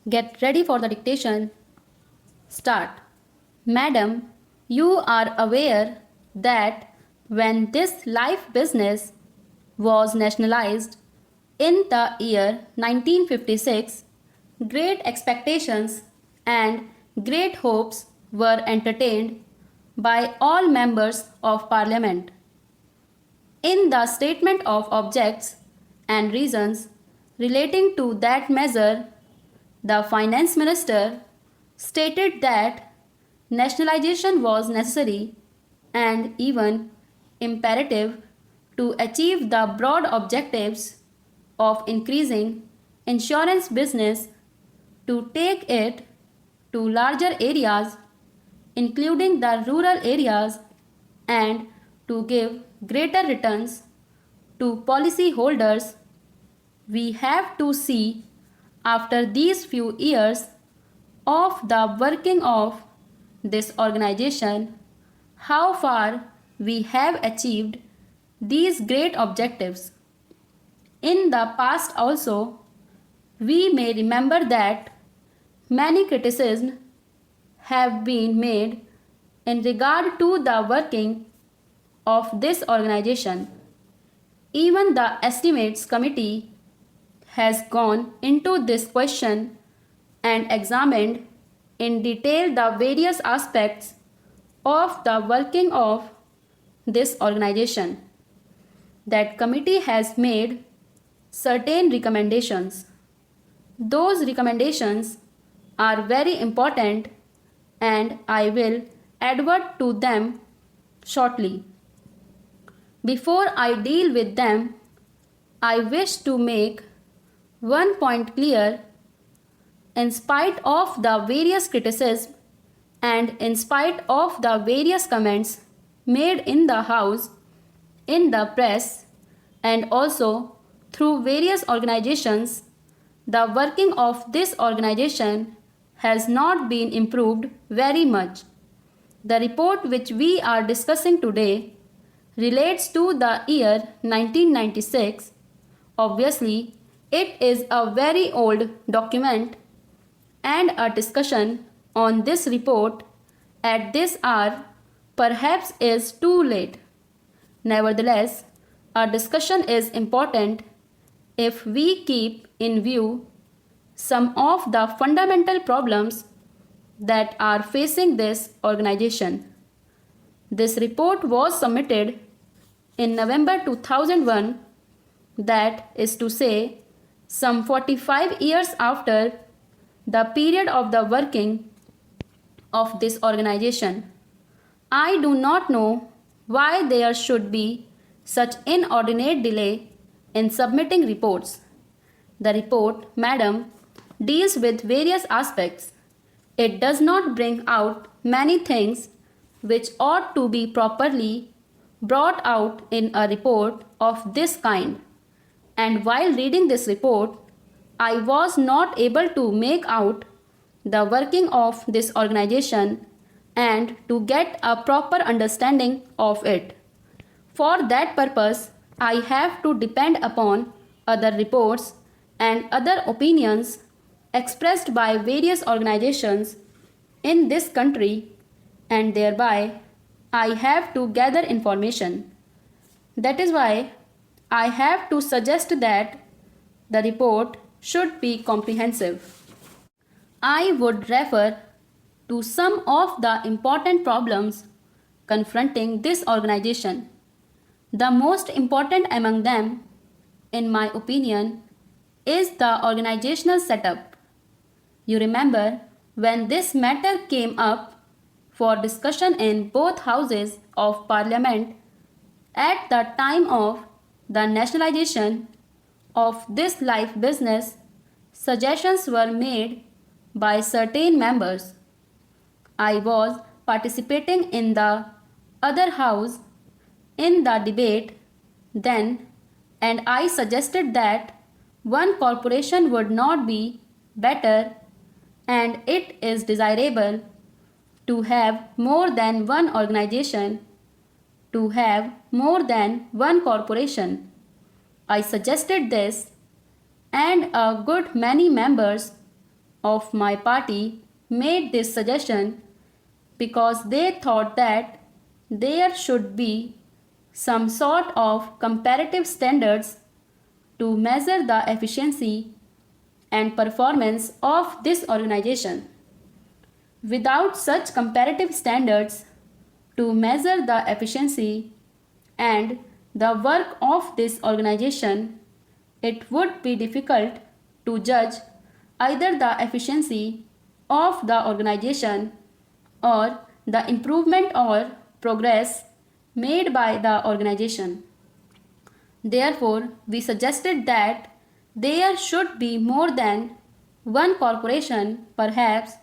Get ready for the dictation. Start. Madam, you are aware that when this life business was nationalized in the year 1956, great expectations and great hopes were entertained by all members of Parliament. In the statement of objects and reasons relating to that measure, the Finance Minister stated that nationalization was necessary and even imperative to achieve the broad objectives of increasing insurance business, to take it to larger areas, including the rural areas, and to give greater returns to policy holders. We have to see, after these few years of the working of this organization, how far we have achieved these great objectives. In the past also, we may remember that many criticisms have been made in regard to the working of this organization. Even the Estimates Committee has gone into this question and examined in detail the various aspects of the working of this organization. That committee has made certain recommendations. Those recommendations are very important and I will advert to them shortly. Before I deal with them, I wish to make one point clear. In spite of the various criticisms and in spite of the various comments made in the House, in the press, and also through various organizations, the working of this organization has not been improved very much. The report which we are discussing today relates to the year 1996. Obviously, it is a very old document and a discussion on this report at this hour perhaps is too late. Nevertheless, a discussion is important if we keep in view some of the fundamental problems that are facing this organization. This report was submitted in November 2001, that is to say, some 45 years after the period of the working of this organization. I do not know why there should be such inordinate delay in submitting reports. The report, madam, deals with various aspects. It does not bring out many things which ought to be properly brought out in a report of this kind. And while reading this report, I was not able to make out the working of this organization and to get a proper understanding of it. For that purpose, I have to depend upon other reports and other opinions expressed by various organizations in this country, and thereby I have to gather information. That is why I have to suggest that the report should be comprehensive. I would refer to some of the important problems confronting this organization. The most important among them, in my opinion, is the organizational setup. You remember when this matter came up for discussion in both houses of Parliament at the time of the nationalization of this life business, suggestions were made by certain members. I was participating in the other house in the debate then, and I suggested that one corporation would not be better and it is desirable to have more than one organization, to have more than one corporation. I suggested this, and a good many members of my party made this suggestion because they thought that there should be some sort of comparative standards to measure the efficiency and performance of this organization. Without such comparative standards to measure the efficiency and the work of this organization, it would be difficult to judge either the efficiency of the organization or the improvement or progress made by the organization. Therefore, we suggested that there should be more than one corporation, perhaps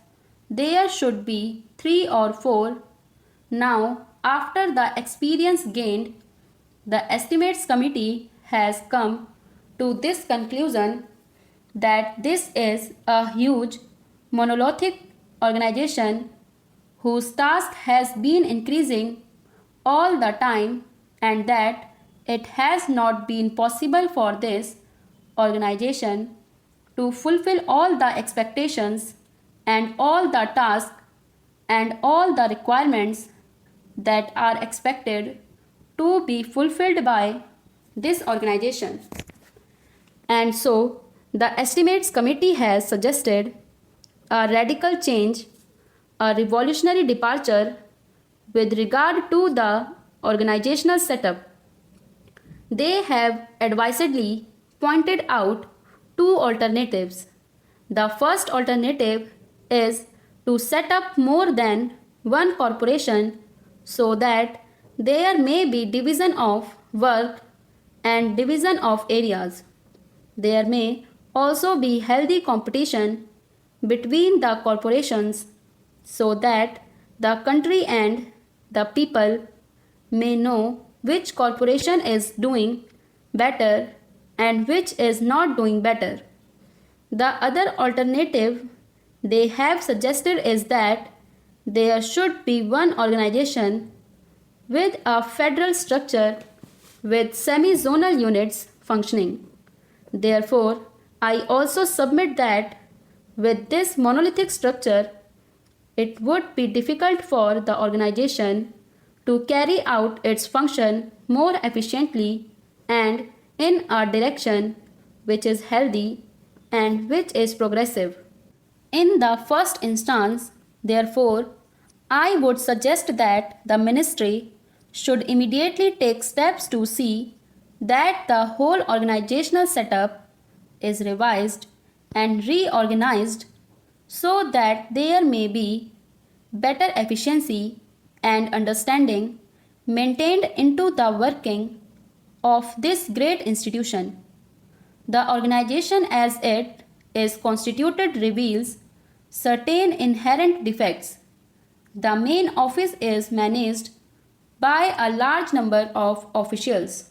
there should be 3 or 4. Now, after the experience gained, the estimates committee has come to this conclusion that this is a huge monolithic organization whose task has been increasing all the time and that it has not been possible for this organization to fulfill all the expectations and all the tasks and all the requirements that are expected to be fulfilled by this organization. And so, the estimates committee has suggested a radical change, a revolutionary departure with regard to the organizational setup. They have advisedly pointed out 2 alternatives. The first alternative is to set up more than one corporation so that there may be division of work and division of areas. There may also be healthy competition between the corporations so that the country and the people may know which corporation is doing better and which is not doing better. The other alternative they have suggested is that there should be one organization with a federal structure with semi-zonal units functioning. Therefore, I also submit that with this monolithic structure, it would be difficult for the organization to carry out its function more efficiently and in a direction which is healthy and which is progressive. In the first instance, therefore, I would suggest that the ministry should immediately take steps to see that the whole organizational setup is revised and reorganized so that there may be better efficiency and understanding maintained into the working of this great institution. The organization as it is constituted reveals certain inherent defects. The main office is managed by a large number of officials.